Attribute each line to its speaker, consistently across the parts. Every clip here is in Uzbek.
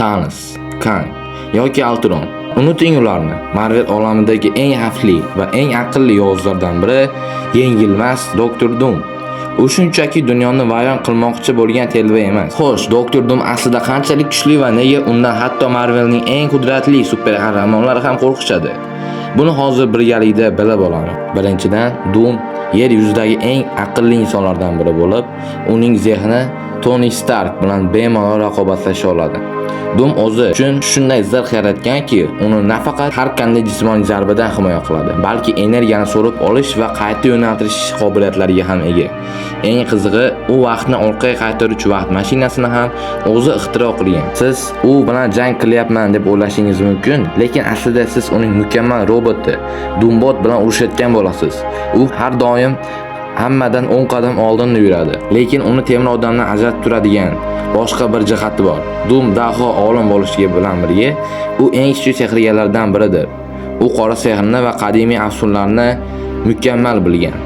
Speaker 1: Thanos, Kang yoki Ultron. Unuting ularni. Marvel olamidagi eng xavfli va eng aqlli yovuzlardan biri yengilmas Doktor Doom. U shunchaki dunyoni vayron qilmoqchi bo'lgan telba emas. Xo'sh, Doktor Doom aslida qanchalik kuchli va nega undan hatto Marvelning eng qudratli super qahramonlari ham qo'rqishadi? Buni hozir birgalikda bilib olamiz. Birinchidan, Doom yer yuzidagi eng aqlli insonlardan biri bo'lib, uning zehni Tony Stark bilan bemalol raqobatlasha oladi. Doom o'zi uchun shunday zirh yaratganki, uni nafaqat har qanday jismoniy zarbadan himoya qiladi, balki energiyani so'rib olish va qayta yo'naltirish qobiliyatlariga ham ega. Eng qizig'i, u vaqtni orqaga qaytaruvchi vaqt mashinasini ham o'zi ixtiro qilgan. Siz u bilan jang qilyapman deb o'ylashingiz mumkin, lekin aslida siz uning mukammal roboti, Doombot bilan urushayotgan bo'lasiz. U har doim hammadan 10 qadam oldinda yuradi, lekin uni temir odamdan ajratib turadigan boshqa bir jihati bor. Doom daho olim bo'lishiga bilan birga, u eng kuchli sehrgarlardan biridir. U qora sehrni va qadimiy afsunlarni mukammal bilgan.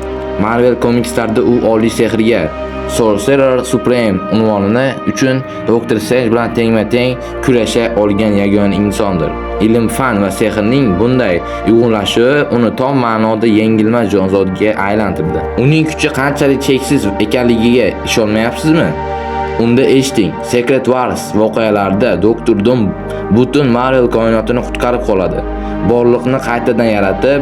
Speaker 1: Marvel komikslarida u oliy sehrgar Sorcerer Supreme unvonini uchun Dr. Strange bilan tengma-teng kurasha olgan yagona insondir. Ilm, fan va sehrning bunday uyg'unlashuvi uni tom ma'noda yengilmas jonzotga aylantirdi. Uning kuchi qanchalik cheksiz ekanligiga ishonmayapsizmi? Unda eshiting, Secret Wars voqealarida Doktor Doom butun Marvel koinotini qutqarib qoladi. Borliqni qaytadan yaratib,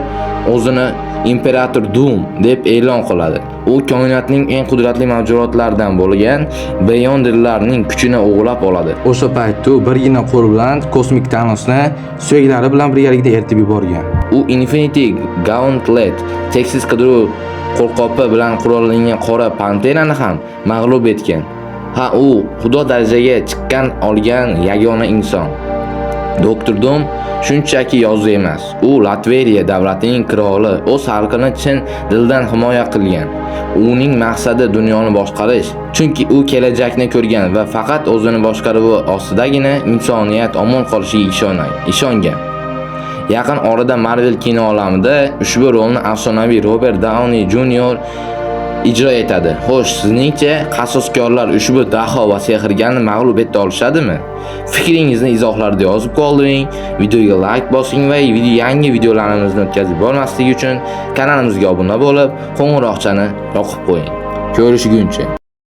Speaker 1: o'zini Imperator Doom deb e'lon qiladi. U koinotning eng qudratli mavjudotlaridan bo'lgan Beyonderlarning kuchini o'g'irlab oladi. O'sha paytda u birgina qo'l bilan kosmik Thanosni suyaklari bilan birgalikda eritib yuborgan. U Infinity Gauntlet, cheksiz qidiruv qo'lqopi bilan qurollangan qora panterani ham mag'lub etgan. Ha, u xudo darajaga chiqqan olgan yagona inson. Doktor Doom shunchaki yozuv emas. U Latveriya davlatining qiroli, o'z xalqini chin dildan himoya qilgan. Uning maqsadi dunyoni boshqarish, chunki u kelajakni ko'rgan va faqat o'zini boshqaruvi ostidagina insoniyat omon qolishiga ishongan. Yaqin orada Marvel kino olamida ushbu rolni afsonaviy Robert Downey Jr. ijro etadi. Xo'sh, sizningcha qasoskorlar ushbu daho va sehrgarni mag'lub eta olishadimi? Fikringizni izohlarda yozib qoldiring. Videoga like bosing va yangi videolarimizni o'tkazib bo'lmasligi uchun kanalimizga obuna bo'lib, qo'ng'iroqchani yoqib qo'ying. Ko'rishguncha.